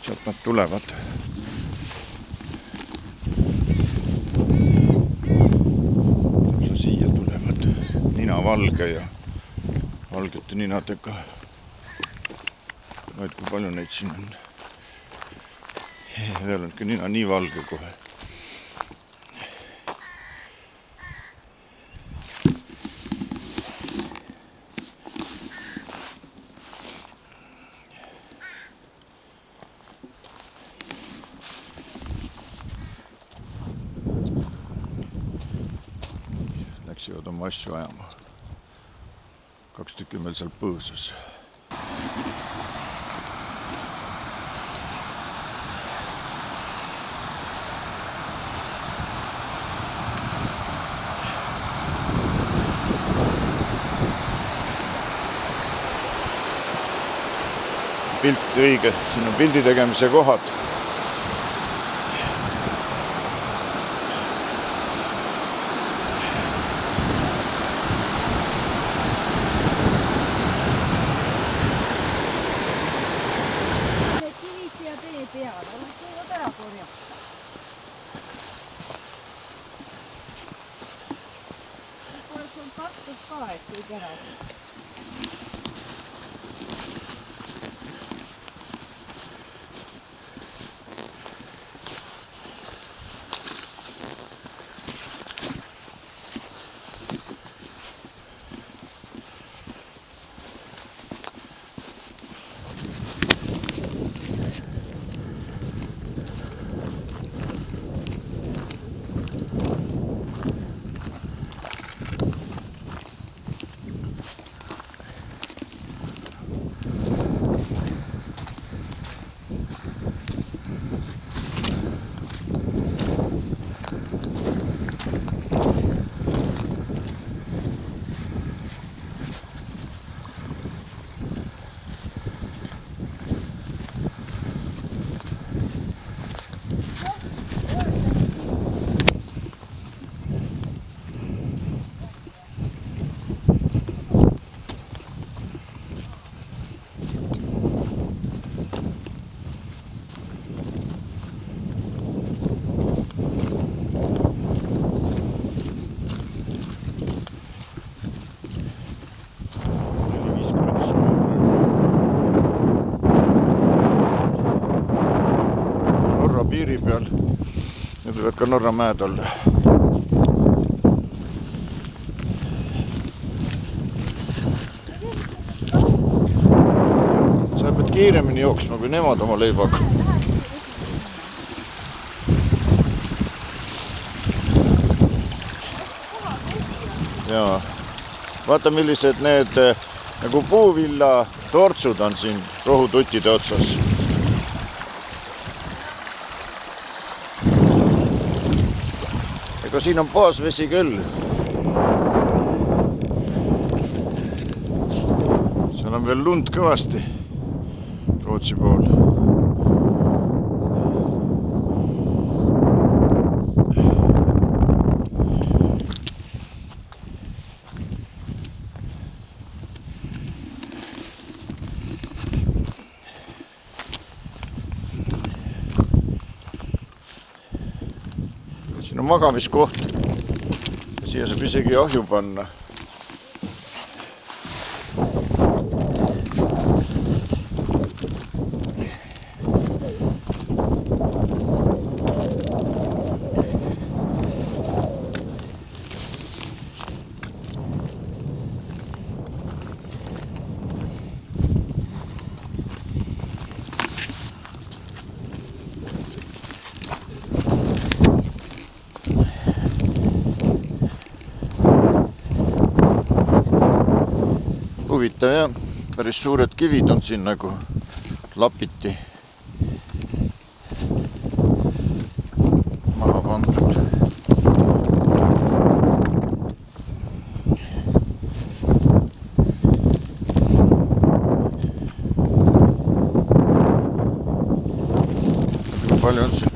sealt nad tulevad. Lausa siia tulevad. Nina valge ja valgete ninadega. Vaid kui palju neid siin on. Veel on ka nina nii valge kohe. Läksivad oma asju ajama. 2 tükki meil seal põõsas. Pilt õige, siin on pildi tegemise kohad. Piiri peal. Need võivad ka Norra mäed olla. Sa pead kiiremini jooksma kui nemad oma leivaga. Jaa. Vaata, millised need nagu puuvilla tortsud on siin rohututide otsas. Aga siin on paasvesi küll. Seal on veel lund kõvasti Rootsi pool. Siin on magamiskoht. Siia saab isegi ahju panna. Huvitav ja päris suured kivid on siin nagu lapiti maha pandud. Kui palju on siin?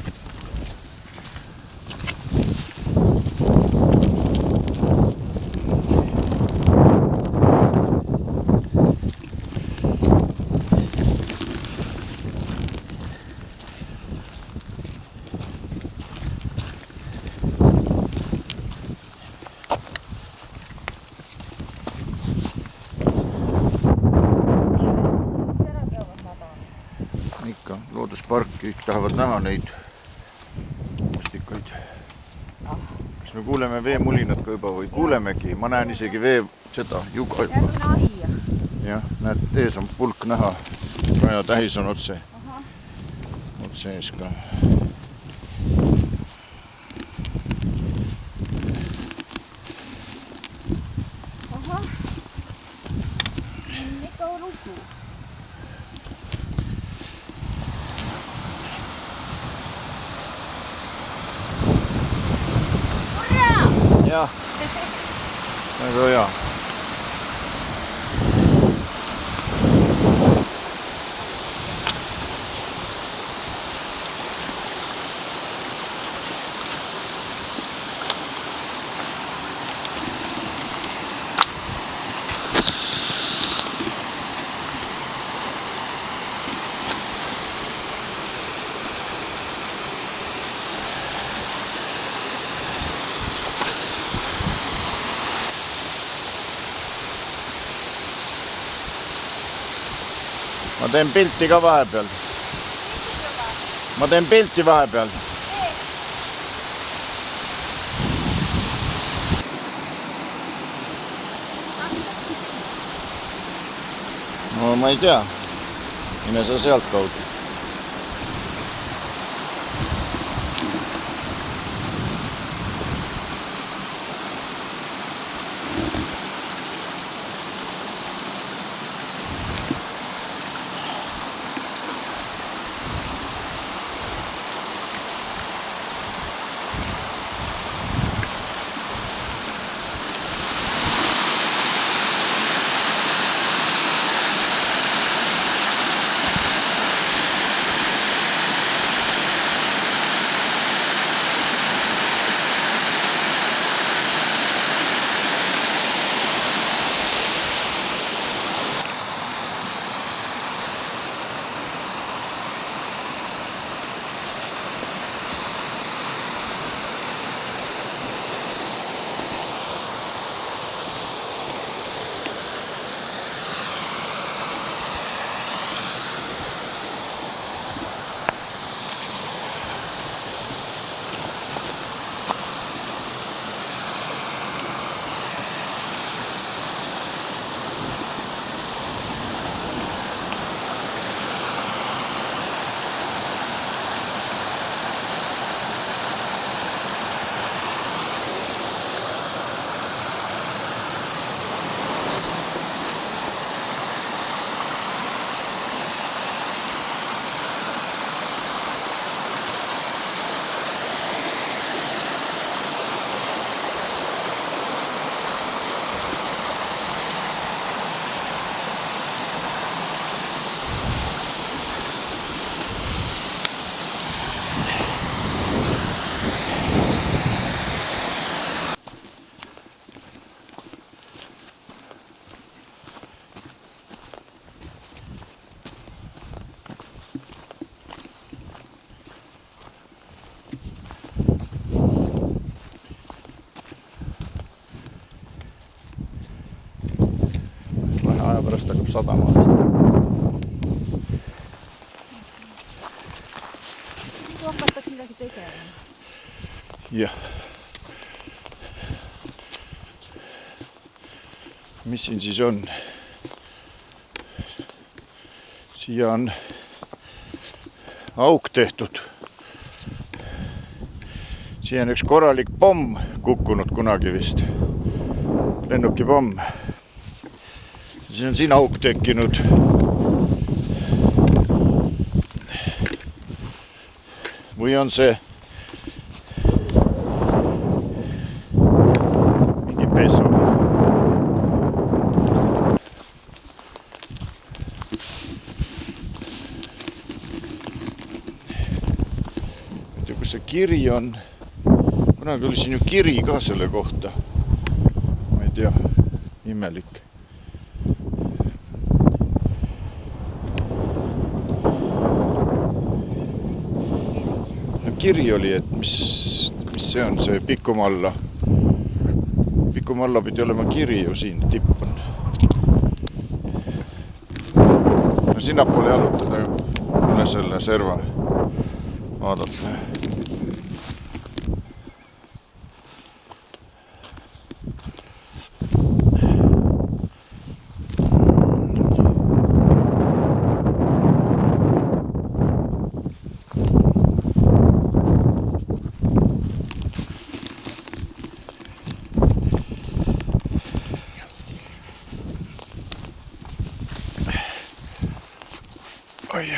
Ikka looduspark, kõik tahavad näha neid mustikaid. Kas me kuuleme veemulinat ka juba või kuulemegi? Ma näen isegi seda juga juba. Jah, näed, ees on pulk näha. Raja tähis on otse ees ka. Jah, väga hea. Ma teen pilti ka vahepeal. Ma teen pilti vahepeal. No ma ei tea. Mine sa sealt kaudu. Aja pärast hakkab sadama vist. Nüüd hakatakse midagi tegema. Jah. Mis siin siis on? Siia on auk tehtud. Siia on üks korralik pomm kukkunud kunagi vist. Lennukipomm. Siis on siin auk tekkinud. Või on see mingi pesu? Ma ei tea, kus see kiri on. Kunagi oli siin ju kiri ka selle kohta. Ma ei tea, imelik. Kiri oli, et mis see on, see Pikumalla. Pikumalla pidi olema kiri ju siin, tipp on. sinnapoole jalutada üle selle serva vaadata. Oi.